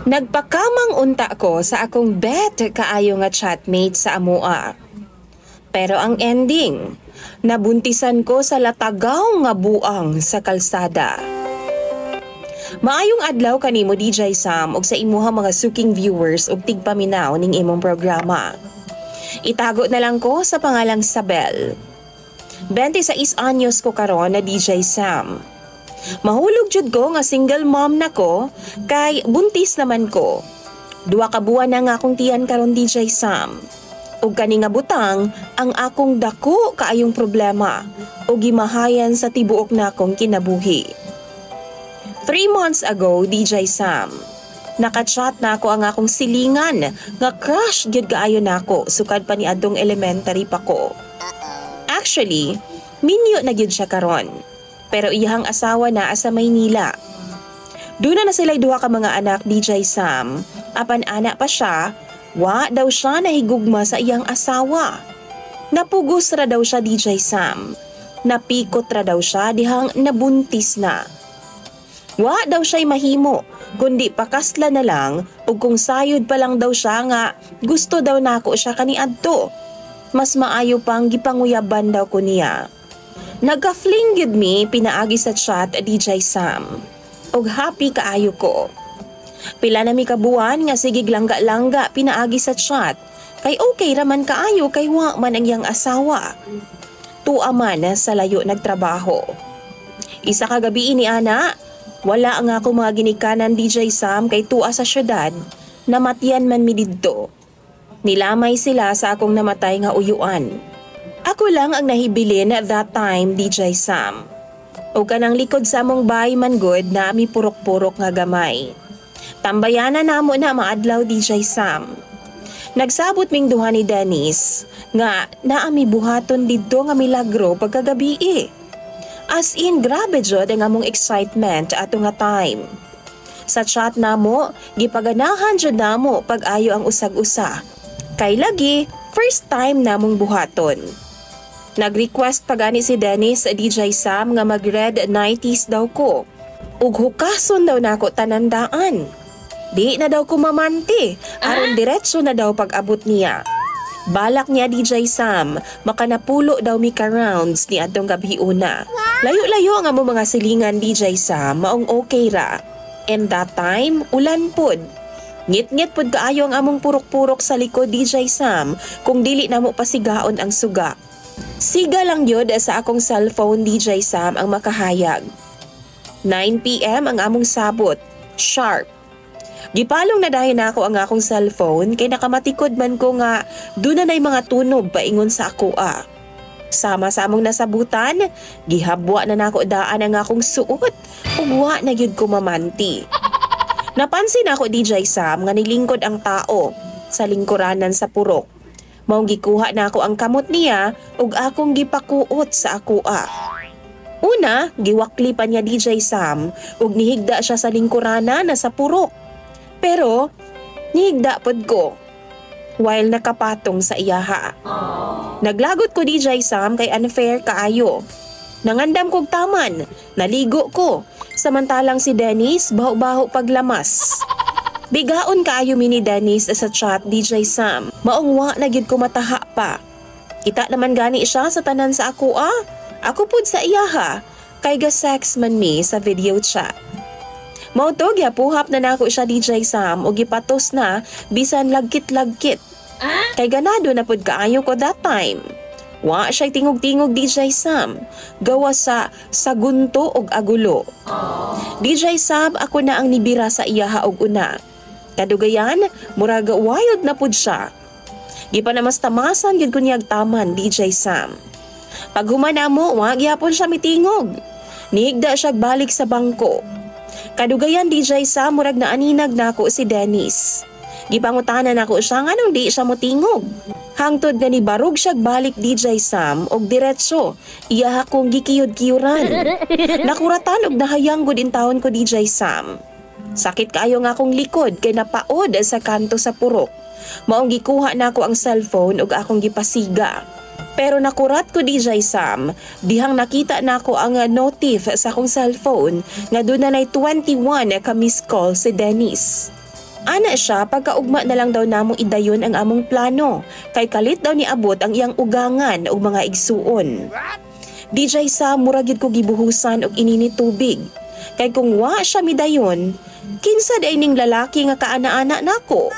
Nagpakamang unta ko sa akong bet kaayo nga chatmate sa amoa. Pero ang ending, nabuntisan ko sa latagaw nga buang sa kalsada. Maayong adlaw kanimo DJ Sam ug sa imuha mga suking viewers ug tigpaminaw ning imong programa. Itago na lang ko sa pangalang Sabel. 26 anyos ko karon na DJ Sam. Mahulog jud ko nga single mom na ko kay buntis naman ko. 2 ka buwan na nga akong tiyan karon DJ Sam. Ug kani nga butang ang akong dako kaayong problema ug gimahayan sa tibuok na akong kinabuhi. 3 months ago DJ Sam, nakachat na ako ang akong silingan nga crush gyud kaayo nako sukad pa ni adtong elementary pa ko. Actually, minyo na gyud siya karon. Pero iyahang asawa na sa Maynila. Doon na sila'y 2 ka mga anak DJ Sam. Apan anak pa siya, wa daw siya nahigugma sa iyang asawa. Napugos ra daw siya DJ Sam. Napikot ra daw siya dihang nabuntis na. Wa daw siya'y mahimo, kundi pakasla na lang ug kung sayod pa lang daw siya nga gusto daw nako siya kaniadto. Mas maayo pang gipanguyaban daw ko niya. Nagka-fling gyud mi pinaagi sa chat DJ Sam. Og happy kaayo ko. Pila na mi kabuan nga sige langga-langga pinaagi sa chat. Kay okay raman kaayo kay wa man ang iyang asawa. Tua man sa layo nagtrabaho. Isa ka gabi ini ana, wala ang ako mga ginikanan DJ Sam kay tua sa syudad. Namatian man mi didto. Nilamay sila sa akong namatay nga uyuan. Ako lang ang nahibilin at that time, DJ Sam. O kanang likod sa among bahay man good na mi purok-purok nga gamay. Tambayanan namo na maadlaw DJ Sam. Nagsabot ming duha ni Dennis nga naami buhaton didto nga milagro pagkagabi. As in, grabe jud ang among excitement ato nga time. Sa chat namo, gipaganahan jud namo pag-ayo ang usag-usa. Kay lagi, first time namong buhaton. Nag-request pa gani si Dennis DJ Sam nga mag-red 90s daw ko. Ug hukason daw nako tanandaan. Di na daw ko mamanti, aron diretso na daw pag-abot niya. Balak niya DJ Sam, makanapulo daw mi ka rounds ni adtong gabi una. Layo-layo ang among mga silingan DJ Sam, maong okay ra. And that time, ulan pod. Ngit-ngit pod kaayo ang among purok-purok sa likod DJ Sam kung dili namo pasigaon ang suga. Siga lang yun sa akong cellphone DJ Sam ang makahayag. 9 PM ang among sabot, sharp. Gipalong na dahil na ako ang akong cellphone kay nakamatikod man ko nga doon na mga tunog paingon sa ako Sama sa among nasabutan, gihabwa na nako daan ang akong suot ug wa na gyud ko mamanti. Napansin ako DJ Sam nga nilingkod ang tao sa lingkuranan sa purok. Maong gikuha na ako ang kamot niya ug akong gipakuot sa akoa. Una, giwakli pa niya DJ Sam ug nihigda siya sa lingkurana na sa purok. Pero, nihigda pod ko while nakapatong sa iyaha. Naglagot ko DJ Sam kay unfair kaayo. Nangandam kog taman, naligo ko. Samantalang si Dennis baho-baho paglamas. Bigaon kaayo mi ni Dennis sa chat DJ Sam. Maungwa na gyud ko mataha pa. Kita naman gani siya sa tanan sa ako Ako pud sa iyaha. Kay ga-sex man mi sa video chat. Mao to giapuhap na nako siya DJ Sam og gipatos na bisan lagkit-lagkit. Kay ganado na pud kaayo ko that time. Wa siya'y tingog-tingog DJ Sam. Gawa sa sagunto og agulo. DJ Sam ako na ang nibira sa iyaha og una. Kadugayan, muraga wild na pud siya. Di pa namas tamasan gyud ko niyag taman DJ Sam. Pag humana mo, wa gyapon siya mitingog. Nihigda siya balik sa bangko. Kadugayan DJ Sam murag na aninag nako si Dennis. Gipangutanan nako siya nganong di siya motingog. Hangtod gani barog siya balik DJ Sam og diretso. Iya akong gikiyod-kiyuran. Nakuratan og nahayang gud in taon ko DJ Sam. Sakit kaayo nga akong likod kay napaod sa kanto sa purok. Maong gikuha nako ang cellphone ug akong gipasiga. Pero nakurat ko DJ Sam, dihang nakita nako ang notif sa akong cellphone nga doon na 21 ka missed call si Dennis. Ana siya pagkaugma na lang daw namong idayon ang among plano kay kalit daw ni abot ang iyang ugangan o mga igsuon. DJ Sam murag gyud ko gibuhusan og inini tubig. Kay kung wa siya midayon, kinsa day ning lalaki nga kaana-ana nako.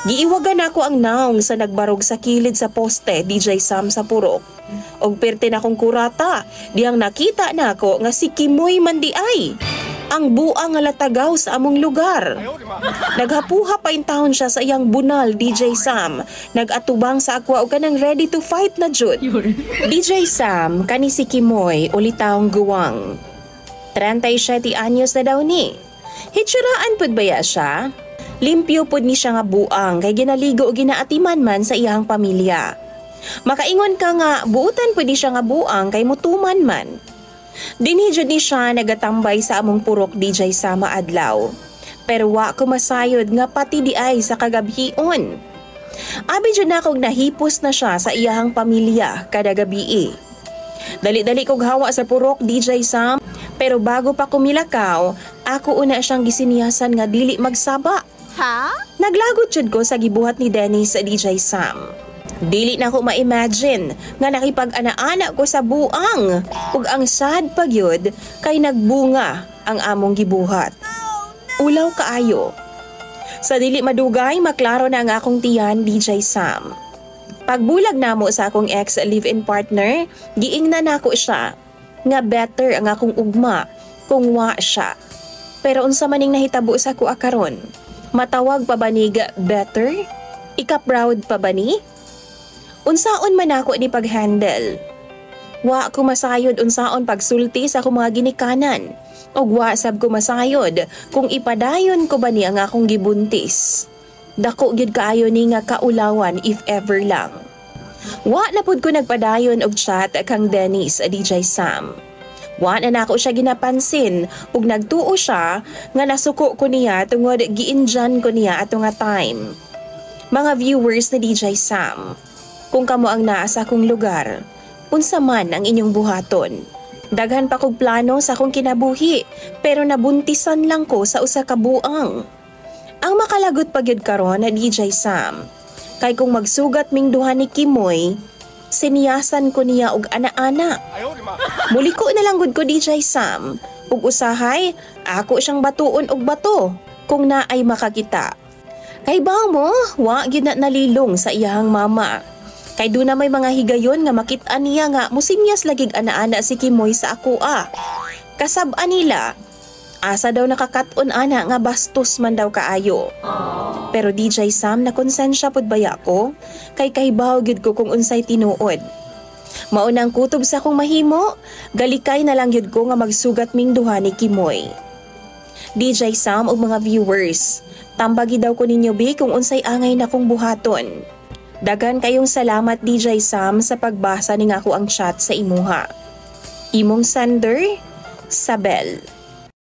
Giiwagan nako ang naong sa nagbarog sa kilid sa poste DJ Sam sa purok. Og perte na kong kurata, diyang nakita nako nga si Kimoy Mandiay, ang buang nga latagaw sa among lugar. Naghapuha pa in taon siya sa iyang bunal DJ Sam, nagatubang sa akwa og kanang ready to fight na jud. DJ Sam kani si Kimoy ulitaong guwang. 37 anyos na daw ni. Hitsuraan pud baya siya? Limpyo pud ni siya nga buang kay ginaligo o ginaatiman man sa iyang pamilya. Makaingon ka nga buutan pud ni siya nga buang kay mutuman man. Dinhi jud ni siya nagatambay sa among purok DJ Sama adlaw. Pero wa ko masayod nga pati di ay sa kagabhion. Abi jud na kog nahipos na siya sa iyang pamilya kada gabi. Dali-dali kog hawa sa purok DJ Sam. Pero bago pa kumilakaw, ako una siyang gisiniyasan nga dili magsaba. Ha? Naglagot jud ko sa gibuhat ni Dennis sa DJ Sam. Dili na ko ma-imagine nga nakipag-ana-ana ko sa buang ug ang sad pagyud kay nagbunga ang among gibuhat. Ulaw kaayo. Sa dili madugay, maklaro na ang akong tiyan DJ Sam. Pagbulag namo sa akong ex live-in partner, giingnan nako siya nga better ang akong ugma kung wa siya. Pero unsa maning nahitabo sa kuha karon? Matawag pa ba ni better? Ika-proud pa ba ni? Unsaon man ako ni pag-handle? Wa ko masayod unsaon pagsulti sa akong mga ginikanan. Og wa sab ko masayod kung ipadayon ko ba ni ang akong gibuntis. Dako gyud kaayo ni nga kaulawan if ever lang. Wa na pud ko nagpadayon og chat kang Dennis DJ Sam. Wa na nako siya ginapansin ug nagtuo siya nga nasuko ko niya tungod giinjan ko niya ato nga time. Mga viewers ni DJ Sam, kung kamo ang naa sa akong lugar, unsa man ang inyong buhaton. Daghan pa kog plano sa akong kinabuhi pero nabuntisan lang ko sa usa ka buang. Ang makalagot pa gyud karon na DJ Sam. Kay kung magsugat ming duha ni Kimoy, siniyasan ko niya og ana-ana. Muliko na lang gud ko DJ Sam, ug usahay ako siyang batuon og bato kung naay makakita. Kay baw mo, wa gyud na nalilong sa iyahang mama. Kay do na may mga higayon nga makit-an niya nga musinyas lagig ana-ana si Kimoy sa akoa. Kasab-an nila, asa daw nakakaton ana nga bastos man daw kaayo. Pero DJ Sam na konsensya pud baya ko kay kahibaw gyud ko kung unsay tinuod. Maunang kutob sa akong mahimo, galikay na lang gyud ko nga magsugat ming duha ni Kimoy. DJ Sam ug mga viewers, tambagi daw ko ninyo bi kung unsay angay na kong buhaton. Dagan kayong salamat DJ Sam sa pagbasa ning ako ang chat sa imuha. Imong sender, Sabel.